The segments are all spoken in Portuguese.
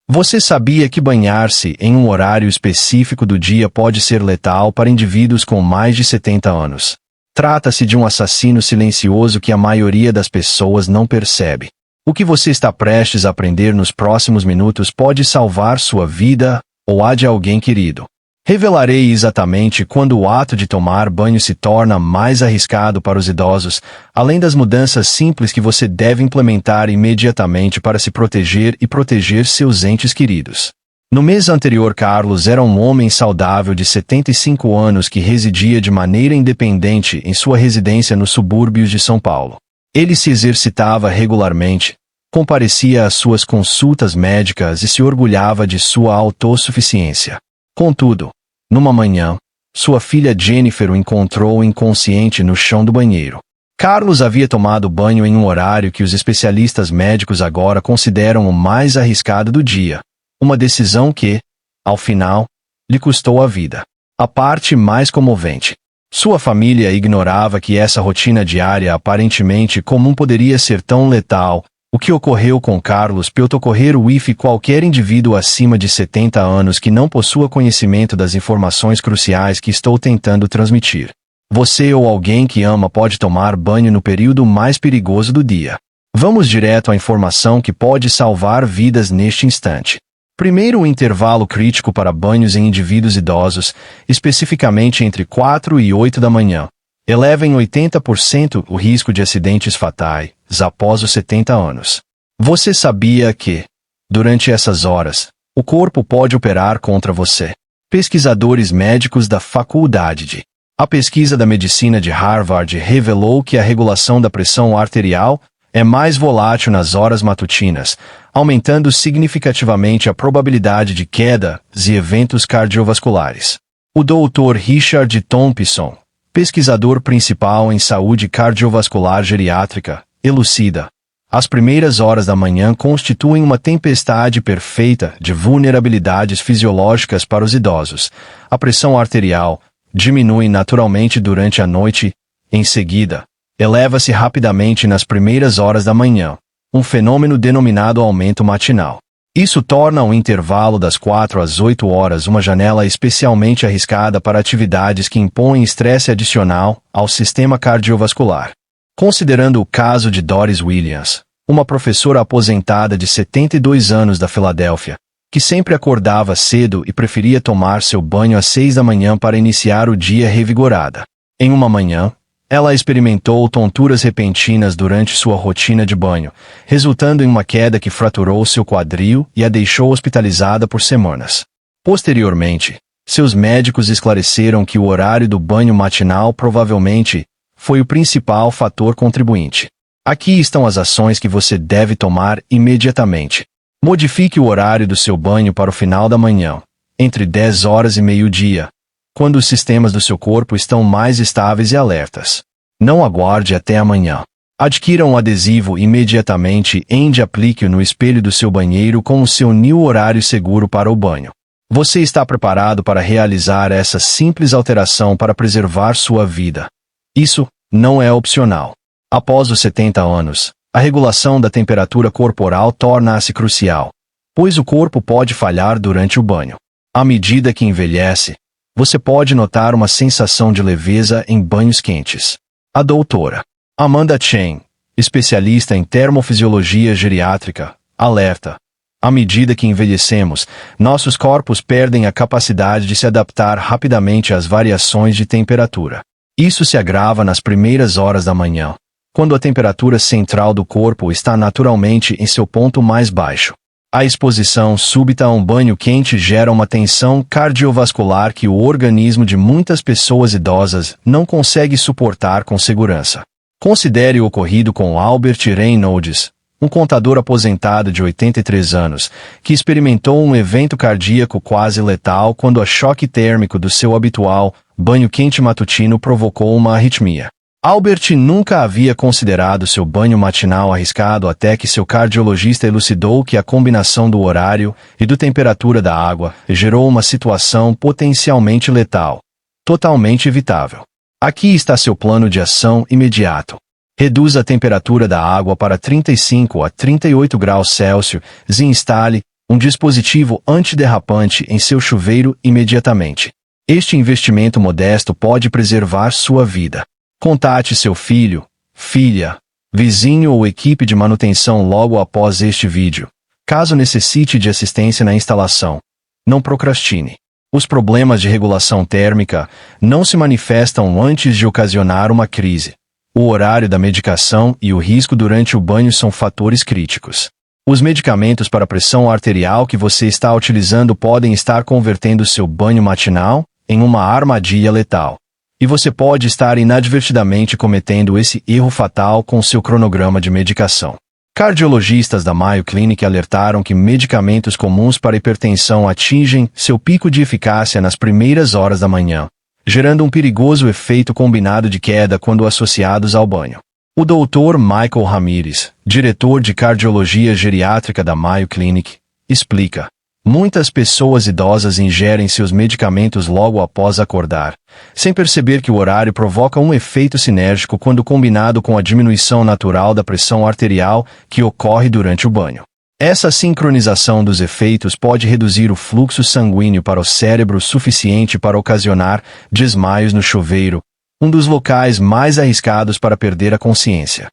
Você sabia que banhar-se em um horário específico do dia pode ser letal para indivíduos com mais de 70 anos? Trata-se de um assassino silencioso que a maioria das pessoas não percebe. O que você está prestes a aprender nos próximos minutos pode salvar sua vida ou a de alguém querido. Revelarei exatamente quando o ato de tomar banho se torna mais arriscado para os idosos, além das mudanças simples que você deve implementar imediatamente para se proteger e proteger seus entes queridos. No mês anterior, Carlos era um homem saudável de 75 anos que residia de maneira independente em sua residência nos subúrbios de São Paulo. Ele se exercitava regularmente, comparecia às suas consultas médicas e se orgulhava de sua autossuficiência. Contudo, numa manhã, sua filha Jennifer o encontrou inconsciente no chão do banheiro. Carlos havia tomado banho em um horário que os especialistas médicos agora consideram o mais arriscado do dia, uma decisão que, ao final, lhe custou a vida. A parte mais comovente. Sua família ignorava que essa rotina diária aparentemente comum poderia ser tão letal. O que ocorreu com Carlos pode ocorrer qualquer indivíduo acima de 70 anos que não possua conhecimento das informações cruciais que estou tentando transmitir. Você ou alguém que ama pode tomar banho no período mais perigoso do dia. Vamos direto à informação que pode salvar vidas neste instante. Primeiro, o intervalo crítico para banhos em indivíduos idosos, especificamente entre 4 e 8 da manhã, eleva em 80% o risco de acidentes fatais após os 70 anos. Você sabia que, durante essas horas, o corpo pode operar contra você? Pesquisadores médicos da Faculdade de A pesquisa da medicina de Harvard revelou que a regulação da pressão arterial é mais volátil nas horas matutinas, aumentando significativamente a probabilidade de quedas e eventos cardiovasculares. O Dr. Richard Thompson, pesquisador principal em saúde cardiovascular geriátrica, elucida: as primeiras horas da manhã constituem uma tempestade perfeita de vulnerabilidades fisiológicas para os idosos. A pressão arterial diminui naturalmente durante a noite, em seguida, eleva-se rapidamente nas primeiras horas da manhã, um fenômeno denominado aumento matinal. Isso torna o intervalo das 4 às 8 horas uma janela especialmente arriscada para atividades que impõem estresse adicional ao sistema cardiovascular. Considerando o caso de Doris Williams, uma professora aposentada de 72 anos da Filadélfia, que sempre acordava cedo e preferia tomar seu banho às 6 da manhã para iniciar o dia revigorada. Em uma manhã, ela experimentou tonturas repentinas durante sua rotina de banho, resultando em uma queda que fraturou seu quadril e a deixou hospitalizada por semanas. Posteriormente, seus médicos esclareceram que o horário do banho matinal provavelmente foi o principal fator contribuinte. Aqui estão as ações que você deve tomar imediatamente. Modifique o horário do seu banho para o final da manhã, entre 10 horas e meio-dia, quando os sistemas do seu corpo estão mais estáveis e alertas. Não aguarde até amanhã. Adquira um adesivo imediatamente e aplique-o no espelho do seu banheiro com o seu new horário seguro para o banho. Você está preparado para realizar essa simples alteração para preservar sua vida. Isso não é opcional. Após os 70 anos, a regulação da temperatura corporal torna-se crucial, pois o corpo pode falhar durante o banho. À medida que envelhece, você pode notar uma sensação de leveza em banhos quentes. A doutora Amanda Chen, especialista em termofisiologia geriátrica, alerta: à medida que envelhecemos, nossos corpos perdem a capacidade de se adaptar rapidamente às variações de temperatura. Isso se agrava nas primeiras horas da manhã, quando a temperatura central do corpo está naturalmente em seu ponto mais baixo. A exposição súbita a um banho quente gera uma tensão cardiovascular que o organismo de muitas pessoas idosas não consegue suportar com segurança. Considere o ocorrido com Albert Reynolds, um contador aposentado de 83 anos, que experimentou um evento cardíaco quase letal quando o choque térmico do seu habitual banho quente matutino provocou uma arritmia. Albert nunca havia considerado seu banho matinal arriscado até que seu cardiologista elucidou que a combinação do horário e da temperatura da água gerou uma situação potencialmente letal, totalmente evitável. Aqui está seu plano de ação imediato. Reduza a temperatura da água para 35 a 38 graus Celsius e instale um dispositivo antiderrapante em seu chuveiro imediatamente. Este investimento modesto pode preservar sua vida. Contate seu filho, filha, vizinho ou equipe de manutenção logo após este vídeo, caso necessite de assistência na instalação. Não procrastine. Os problemas de regulação térmica não se manifestam antes de ocasionar uma crise. O horário da medicação e o risco durante o banho são fatores críticos. Os medicamentos para pressão arterial que você está utilizando podem estar convertendo seu banho matinal em uma armadilha letal. E você pode estar inadvertidamente cometendo esse erro fatal com seu cronograma de medicação. Cardiologistas da Mayo Clinic alertaram que medicamentos comuns para hipertensão atingem seu pico de eficácia nas primeiras horas da manhã, gerando um perigoso efeito combinado de queda quando associados ao banho. O Dr. Michael Ramirez, diretor de cardiologia geriátrica da Mayo Clinic, explica: muitas pessoas idosas ingerem seus medicamentos logo após acordar, sem perceber que o horário provoca um efeito sinérgico quando combinado com a diminuição natural da pressão arterial que ocorre durante o banho. Essa sincronização dos efeitos pode reduzir o fluxo sanguíneo para o cérebro suficiente para ocasionar desmaios no chuveiro, um dos locais mais arriscados para perder a consciência.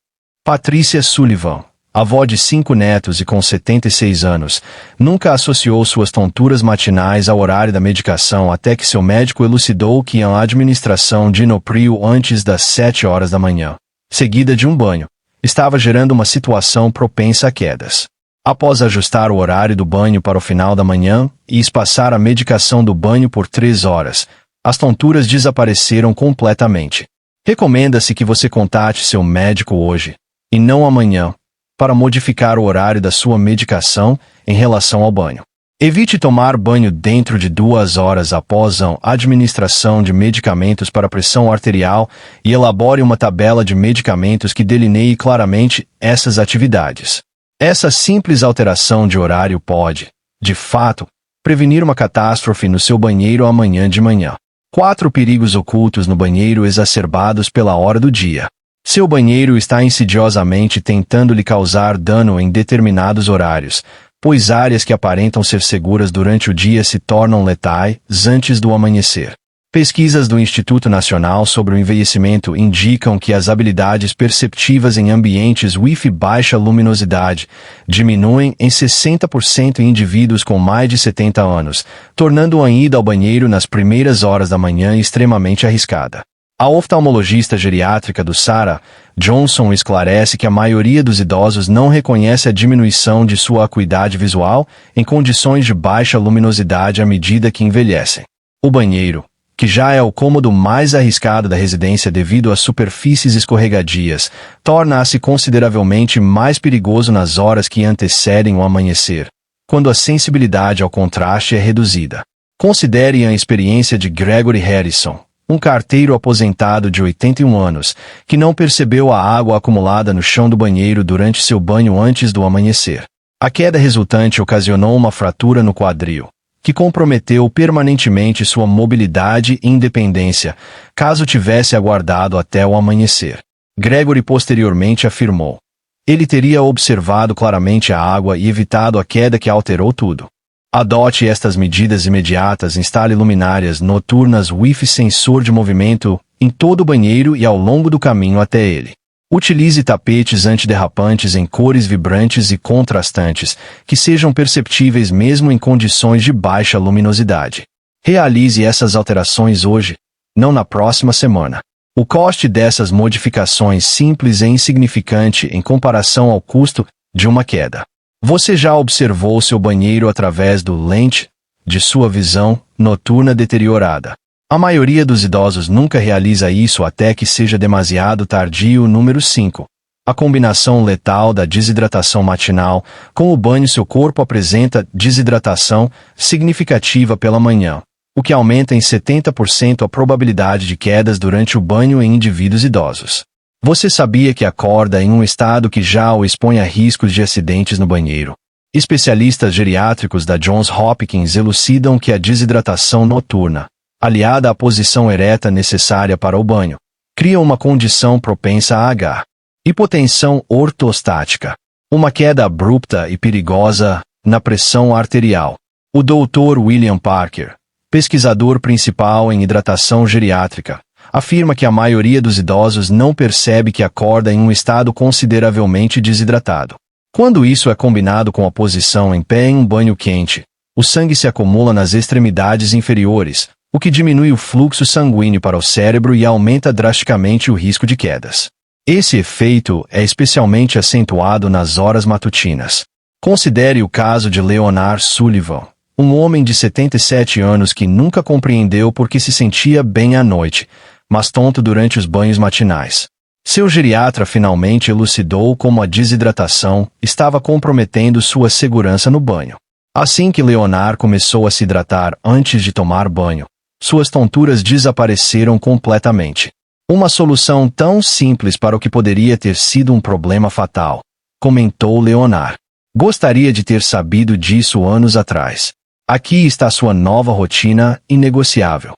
Patrícia Sullivan, avó de 5 netos e com 76 anos, nunca associou suas tonturas matinais ao horário da medicação até que seu médico elucidou que a administração de Inopril antes das 7 horas da manhã, seguida de um banho, estava gerando uma situação propensa a quedas. Após ajustar o horário do banho para o final da manhã e espaçar a medicação do banho por 3 horas, as tonturas desapareceram completamente. Recomenda-se que você contate seu médico hoje, e não amanhã, para modificar o horário da sua medicação em relação ao banho. Evite tomar banho dentro de 2 horas após a administração de medicamentos para pressão arterial e elabore uma tabela de medicamentos que delineie claramente essas atividades. Essa simples alteração de horário pode, de fato, prevenir uma catástrofe no seu banheiro amanhã de manhã. 4 perigos ocultos no banheiro exacerbados pela hora do dia. Seu banheiro está insidiosamente tentando lhe causar dano em determinados horários, pois áreas que aparentam ser seguras durante o dia se tornam letais antes do amanhecer. Pesquisas do Instituto Nacional sobre o Envelhecimento indicam que as habilidades perceptivas em ambientes Wi-Fi baixa luminosidade diminuem em 60% em indivíduos com mais de 70 anos, tornando a ida ao banheiro nas primeiras horas da manhã extremamente arriscada. A oftalmologista geriátrica do Sarah Johnson esclarece que a maioria dos idosos não reconhece a diminuição de sua acuidade visual em condições de baixa luminosidade à medida que envelhecem. O banheiro, que já é o cômodo mais arriscado da residência devido às superfícies escorregadias, torna-se consideravelmente mais perigoso nas horas que antecedem o amanhecer, quando a sensibilidade ao contraste é reduzida. Considere a experiência de Gregory Harrison, um carteiro aposentado de 81 anos, que não percebeu a água acumulada no chão do banheiro durante seu banho antes do amanhecer. A queda resultante ocasionou uma fratura no quadril, que comprometeu permanentemente sua mobilidade e independência, caso tivesse aguardado até o amanhecer. Gregory posteriormente afirmou: ele teria observado claramente a água e evitado a queda que alterou tudo. Adote estas medidas imediatas. Instale luminárias noturnas Wi-Fi sensor de movimento em todo o banheiro e ao longo do caminho até ele. Utilize tapetes antiderrapantes em cores vibrantes e contrastantes, que sejam perceptíveis mesmo em condições de baixa luminosidade. Realize essas alterações hoje, não na próxima semana. O custo dessas modificações simples é insignificante em comparação ao custo de uma queda. Você já observou seu banheiro através do lente de sua visão noturna deteriorada. A maioria dos idosos nunca realiza isso até que seja demasiado tardio. Número 5. A combinação letal da desidratação matinal com o banho. Seu corpo apresenta desidratação significativa pela manhã, o que aumenta em 70% a probabilidade de quedas durante o banho em indivíduos idosos. Você sabia que acorda em um estado que já o expõe a riscos de acidentes no banheiro? Especialistas geriátricos da Johns Hopkins elucidam que a desidratação noturna, aliada à posição ereta necessária para o banho, cria uma condição propensa a hipotensão ortostática, uma queda abrupta e perigosa na pressão arterial. O Dr. William Parker, pesquisador principal em hidratação geriátrica, afirma que a maioria dos idosos não percebe que acorda em um estado consideravelmente desidratado. Quando isso é combinado com a posição em pé em um banho quente, o sangue se acumula nas extremidades inferiores, o que diminui o fluxo sanguíneo para o cérebro e aumenta drasticamente o risco de quedas. Esse efeito é especialmente acentuado nas horas matutinas. Considere o caso de Leonard Sullivan, um homem de 77 anos que nunca compreendeu por que se sentia bem à noite, mas tonto durante os banhos matinais. Seu geriatra finalmente elucidou como a desidratação estava comprometendo sua segurança no banho. Assim que Leonard começou a se hidratar antes de tomar banho, suas tonturas desapareceram completamente. Uma solução tão simples para o que poderia ter sido um problema fatal, comentou Leonard. Gostaria de ter sabido disso anos atrás. Aqui está sua nova rotina inegociável.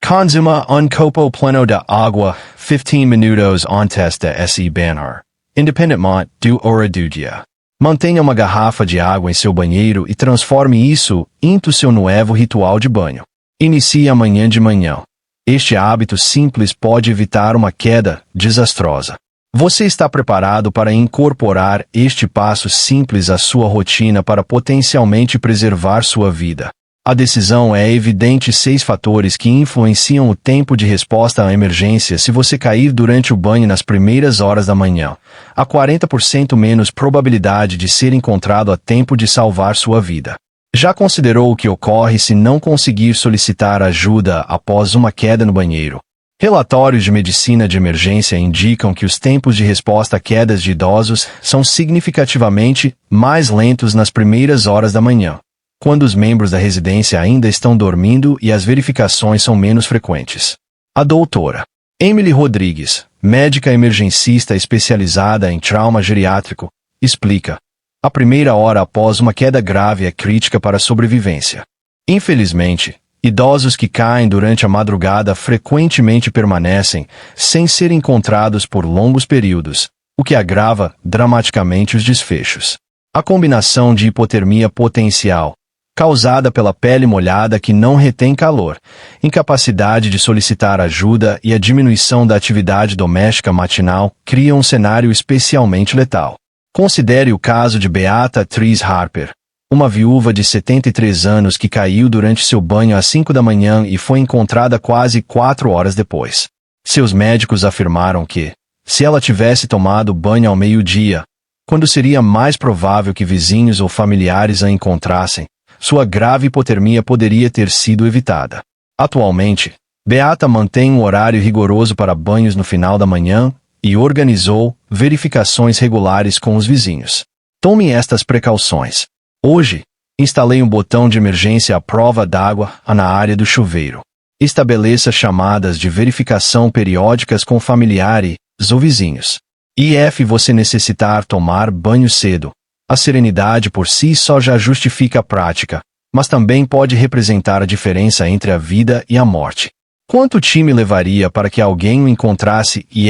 Consuma un copo pleno de água, 15 minutos antes de se banhar, independentemente do hora do dia. Mantenha uma garrafa de água em seu banheiro e transforme isso em seu novo ritual de banho. Inicie amanhã de manhã. Este hábito simples pode evitar uma queda desastrosa. Você está preparado para incorporar este passo simples à sua rotina para potencialmente preservar sua vida? A decisão é evidente: 6 fatores que influenciam o tempo de resposta à emergência. Se você cair durante o banho nas primeiras horas da manhã, há 40% menos probabilidade de ser encontrado a tempo de salvar sua vida. Já considerou o que ocorre se não conseguir solicitar ajuda após uma queda no banheiro? Relatórios de medicina de emergência indicam que os tempos de resposta a quedas de idosos são significativamente mais lentos nas primeiras horas da manhã, quando os membros da residência ainda estão dormindo e as verificações são menos frequentes. A doutora Emily Rodrigues, médica emergencista especializada em trauma geriátrico, explica: a primeira hora após uma queda grave é crítica para a sobrevivência. Infelizmente, idosos que caem durante a madrugada frequentemente permanecem sem ser encontrados por longos períodos, o que agrava dramaticamente os desfechos. A combinação de hipotermia potencial, causada pela pele molhada que não retém calor, incapacidade de solicitar ajuda e a diminuição da atividade doméstica matinal cria um cenário especialmente letal. Considere o caso de Beata Therese Harper, uma viúva de 73 anos que caiu durante seu banho às 5 da manhã e foi encontrada quase 4 horas depois. Seus médicos afirmaram que, se ela tivesse tomado banho ao meio-dia, quando seria mais provável que vizinhos ou familiares a encontrassem, sua grave hipotermia poderia ter sido evitada. Atualmente, Beata mantém um horário rigoroso para banhos no final da manhã e organizou verificações regulares com os vizinhos. Tome estas precauções. Hoje, instalei um botão de emergência à prova d'água na área do chuveiro. Estabeleça chamadas de verificação periódicas com familiares ou vizinhos. Se você necessitar tomar banho cedo, a serenidade por si só já justifica a prática, mas também pode representar a diferença entre a vida e a morte. Quanto time levaria para que alguém o encontrasse e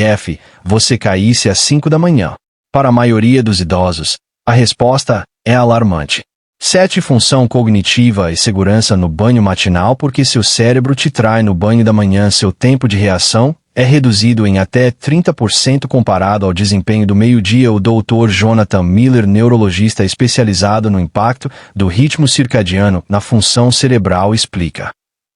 você caísse às 5 da manhã? Para a maioria dos idosos, a resposta é alarmante. 7. Função cognitiva e segurança no banho matinal. Porque seu cérebro te trai no banho da manhã, seu tempo de reação é reduzido em até 30% comparado ao desempenho do meio-dia. O Dr. Jonathan Miller, neurologista especializado no impacto do ritmo circadiano na função cerebral, explica: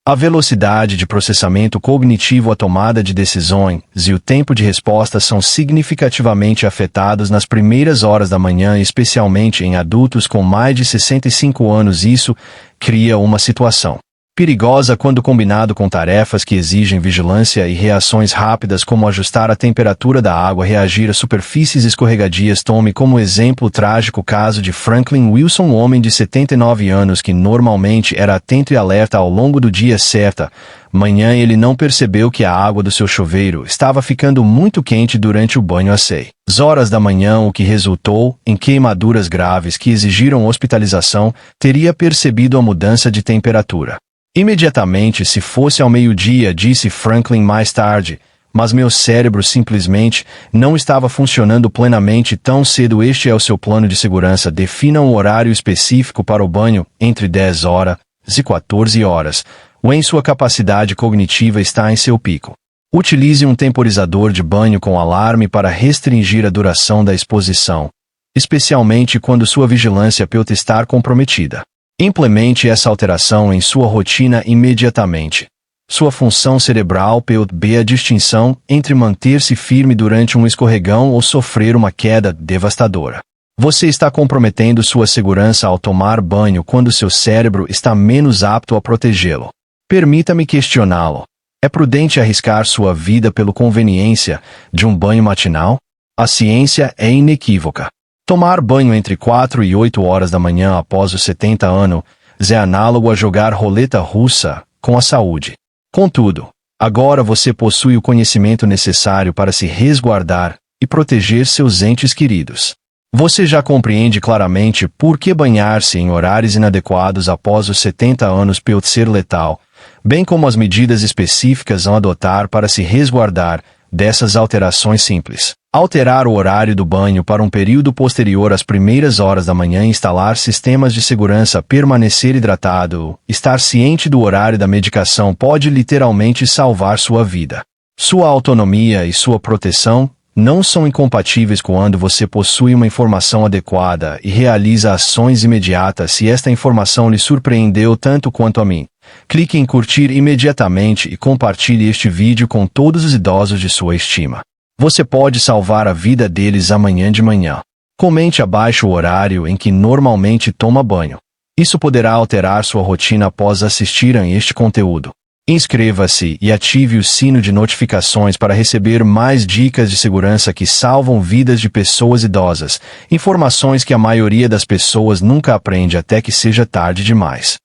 a velocidade de processamento cognitivo, a tomada de decisões e o tempo de resposta são significativamente afetados nas primeiras horas da manhã, especialmente em adultos com mais de 65 anos. Isso cria uma situação perigosa quando combinado com tarefas que exigem vigilância e reações rápidas, como ajustar a temperatura da água, reagir a superfícies escorregadias. Tome como exemplo o trágico caso de Franklin Wilson, um homem de 79 anos que normalmente era atento e alerta ao longo do dia. Certa manhã ele não percebeu que a água do seu chuveiro estava ficando muito quente durante o banho às 6 horas da manhã, o que resultou em queimaduras graves que exigiram hospitalização. Teria percebido a mudança de temperatura imediatamente se fosse ao meio-dia, disse Franklin mais tarde, mas meu cérebro simplesmente não estava funcionando plenamente tão cedo. Este é o seu plano de segurança. Defina um horário específico para o banho entre 10 horas e 14 horas, ou em sua capacidade cognitiva está em seu pico. Utilize um temporizador de banho com alarme para restringir a duração da exposição, especialmente quando sua vigilância pode estar comprometida. Implemente essa alteração em sua rotina imediatamente. Sua função cerebral pode ver a distinção entre manter-se firme durante um escorregão ou sofrer uma queda devastadora. Você está comprometendo sua segurança ao tomar banho quando seu cérebro está menos apto a protegê-lo. Permita-me questioná-lo. É prudente arriscar sua vida pela conveniência de um banho matinal? A ciência é inequívoca. Tomar banho entre 4 e 8 horas da manhã após os 70 anos é análogo a jogar roleta russa com a saúde. Contudo, agora você possui o conhecimento necessário para se resguardar e proteger seus entes queridos. Você já compreende claramente por que banhar-se em horários inadequados após os 70 anos pode ser letal, bem como as medidas específicas a adotar para se resguardar dessas alterações simples. Alterar o horário do banho para um período posterior às primeiras horas da manhã, instalar sistemas de segurança, permanecer hidratado, estar ciente do horário da medicação pode literalmente salvar sua vida. Sua autonomia e sua proteção não são incompatíveis quando você possui uma informação adequada e realiza ações imediatas. Se esta informação lhe surpreendeu tanto quanto a mim, clique em curtir imediatamente e compartilhe este vídeo com todos os idosos de sua estima. Você pode salvar a vida deles amanhã de manhã. Comente abaixo o horário em que normalmente toma banho. Isso poderá alterar sua rotina após assistir a este conteúdo. Inscreva-se e ative o sino de notificações para receber mais dicas de segurança que salvam vidas de pessoas idosas, informações que a maioria das pessoas nunca aprende até que seja tarde demais.